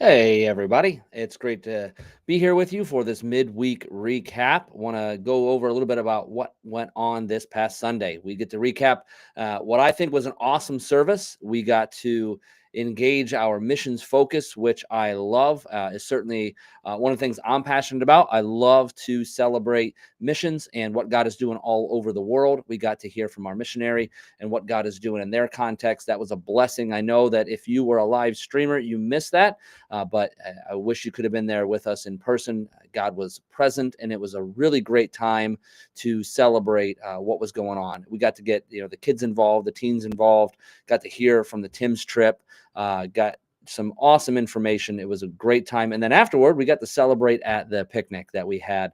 Hey, everybody. It's great to be here with you for this midweek recap. Want to go over a little bit about what went on this past Sunday. We get to recap what I think was an awesome service. We got to engage our missions focus, which I love. Is certainly one of the things I'm passionate about. I love to celebrate missions and what God is doing all over the world. We got to hear from our missionary and what God is doing in their context. That was a blessing. I know that if you were a live streamer, you missed that. But I wish you could have been there with us in person. God was present, and it was a really great time to celebrate what was going on. We got to get the kids involved, the teens involved. Got to hear from the Tim's trip. Got some awesome information. It was a great time. And then afterward, we got to celebrate at the picnic that we had.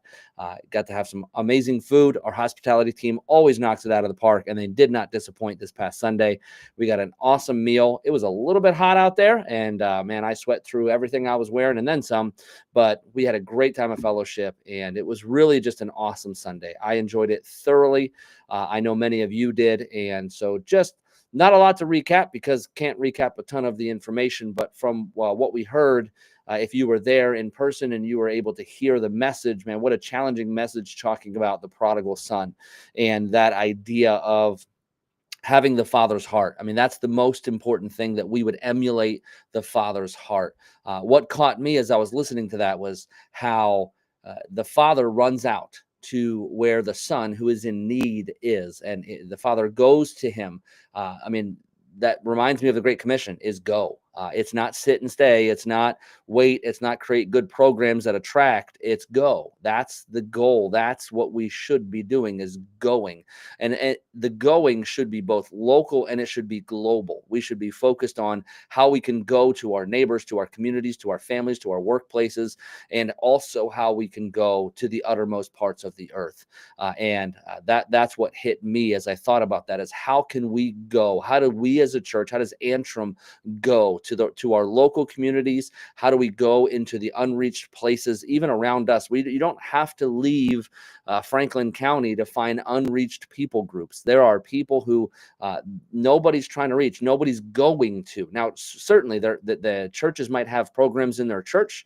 Got to have some amazing food. Our hospitality team always knocks it out of the park, and they did not disappoint this past Sunday. We got an awesome meal. It was a little bit hot out there, and man, I sweat through everything I was wearing and then some, but we had a great time of fellowship, and it was really just an awesome Sunday. I enjoyed it thoroughly. I know many of you did, and so just not a lot to recap because can't recap a ton of the information, but from what we heard, if you were there in person and you were able to hear the message, man, what a challenging message talking about the prodigal son and that idea of having the father's heart. I mean, that's the most important thing, that we would emulate the father's heart. What caught me as I was listening to that was how the father runs out to where the son who is in need is, and the father goes to him. I mean, that reminds me of the Great Commission: is go. It's not sit and stay. It's not wait. It's not create good programs that attract. It's go. That's the goal. That's what we should be doing, is going. And the going should be both local and it should be global. We should be focused on how we can go to our neighbors, to our communities, to our families, to our workplaces, and also how we can go to the uttermost parts of the earth. That's what hit me as I thought about that: is how can we go? How do we as a church, how does Antrim go to our local communities? How do we go into the unreached places, even around us? You don't have to leave Franklin County to find unreached people groups. There are people who nobody's trying to reach, nobody's going to. Now, certainly, the churches might have programs in their church,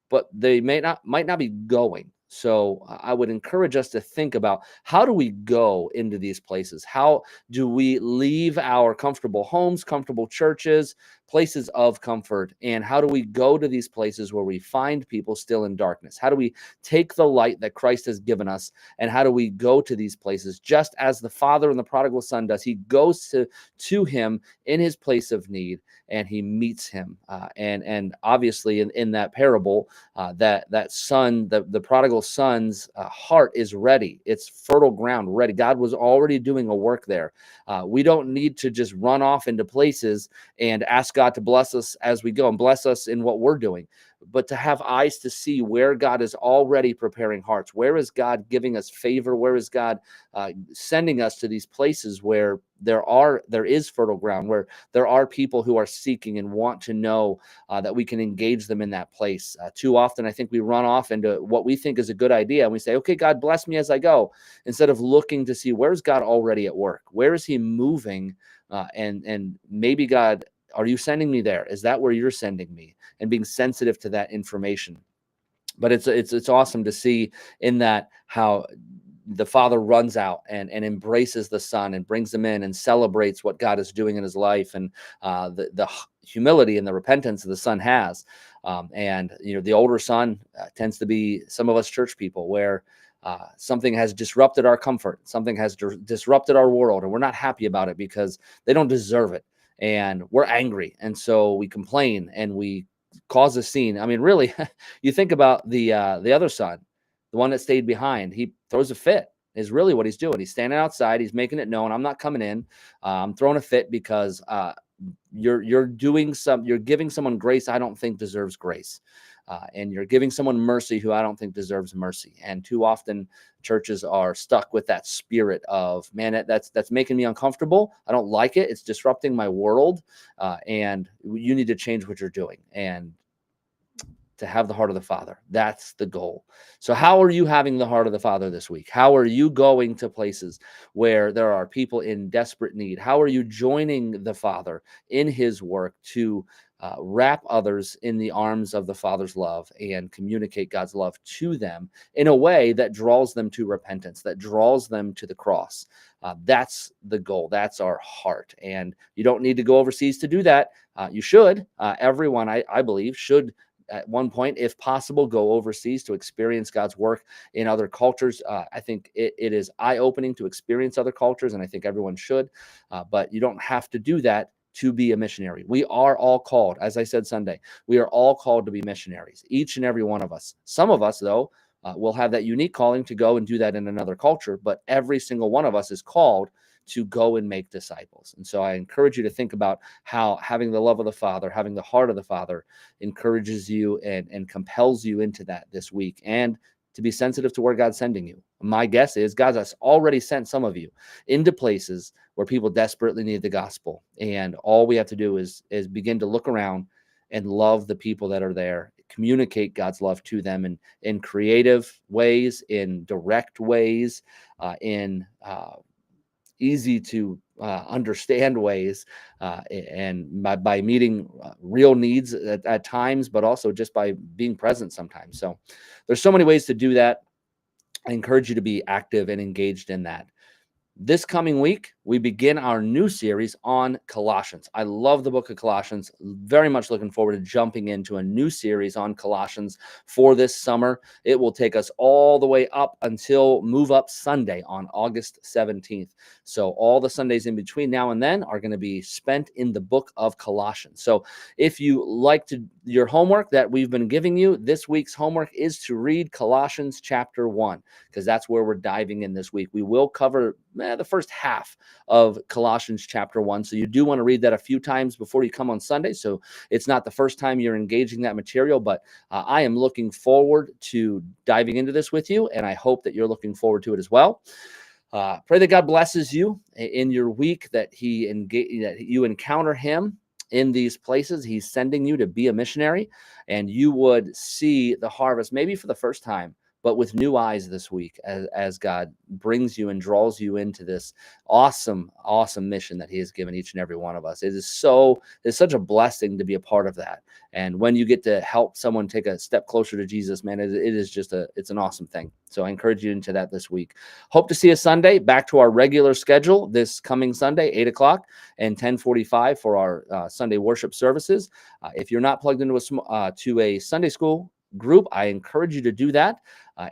but they might not be going. So I would encourage us to think about, how do we go into these places? How do we leave our comfortable homes, comfortable churches, places of comfort, and how do we go to these places where we find people still in darkness? How do we take the light that Christ has given us, and how do we go to these places just as the father and the prodigal son does? He goes to him in his place of need, and he meets him. And obviously in that parable, that son, the prodigal son's heart is ready. It's fertile ground, ready. God was already doing a work there. We don't need to just run off into places and ask God to bless us as we go and bless us in what we're doing, but to have eyes to see where God is already preparing hearts. Where is God giving us favor? Where is God sending us to these places where there is fertile ground, where there are people who are seeking and want to know that we can engage them in that place. Too often, I think we run off into what we think is a good idea, and we say, okay, God, bless me as I go, instead of looking to see, where's God already at work? Where is he moving? And maybe, God, are you sending me there? Is that where you're sending me? And being sensitive to that information. But it's awesome to see in that how the father runs out and embraces the son and brings him in and celebrates what God is doing in his life, and the humility and the repentance that the son has. And the older son tends to be some of us church people, where something has disrupted our comfort, something has disrupted our world, and we're not happy about it because they don't deserve it, and we're angry, and so we complain and we cause a scene. I mean, really, you think about the other son, the one that stayed behind. He throws a fit, is really what he's doing. He's standing outside. He's making it known, I'm not coming in. I'm throwing a fit because you're giving someone grace I don't think deserves grace. And you're giving someone mercy who I don't think deserves mercy. And too often churches are stuck with that spirit of, man, that's making me uncomfortable. I don't like it. It's disrupting my world. And you need to change what you're doing. And to have the heart of the Father. That's the goal. So how are you having the heart of the Father this week? How are you going to places where there are people in desperate need? How are you joining the Father in his work to wrap others in the arms of the Father's love and communicate God's love to them in a way that draws them to repentance, that draws them to the cross. That's the goal. That's our heart. And you don't need to go overseas to do that. You should. Everyone, I believe, should at one point, if possible, go overseas to experience God's work in other cultures. I think it is eye-opening to experience other cultures, and I think everyone should. But you don't have to do that to be a missionary. We are all called, as I said Sunday, we are all called to be missionaries, each and every one of us. Some of us, though, will have that unique calling to go and do that in another culture, but every single one of us is called to go and make disciples. And so I encourage you to think about how having the love of the Father, having the heart of the Father encourages you and compels you into that this week, and to be sensitive to where God's sending you. My guess is God has already sent some of you into places where people desperately need the gospel. And all we have to do is begin to look around and love the people that are there, communicate God's love to them in creative ways, in direct ways, in easy to understand ways, and by meeting real needs at times, but also just by being present sometimes. So there's so many ways to do that. I encourage you to be active and engaged in that. This coming week, we begin our new series on Colossians. I love the book of Colossians. Very much looking forward to jumping into a new series on Colossians for this summer. It will take us all the way up until Move Up Sunday on August 17th. So all the Sundays in between now and then are going to be spent in the book of Colossians. So if you like your homework that we've been giving you, this week's homework is to read Colossians chapter 1, because that's where we're diving in this week. We will cover the first half of Colossians chapter 1. So you do want to read that a few times before you come on Sunday. So it's not the first time you're engaging that material, but I am looking forward to diving into this with you, and I hope that you're looking forward to it as well. Pray that God blesses you in your week, that that you encounter him in these places he's sending you to be a missionary, and you would see the harvest maybe for the first time, but with new eyes this week, as God brings you and draws you into this awesome mission that he has given each and every one of us. It's such a blessing to be a part of that. And when you get to help someone take a step closer to Jesus, man, it's an awesome thing. So I encourage you into that this week. Hope to see you Sunday, back to our regular schedule this coming Sunday, 8 o'clock and 10:45 for our Sunday worship services. If you're not plugged into a Sunday school group, I encourage you to do that.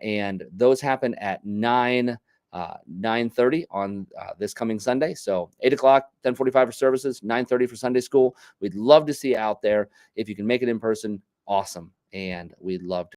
And those happen at 9:30 on this coming Sunday. So 8 o'clock, 10:45 for services, 9:30 for Sunday school. We'd love to see you out there. If you can make it in person, awesome. And we'd love to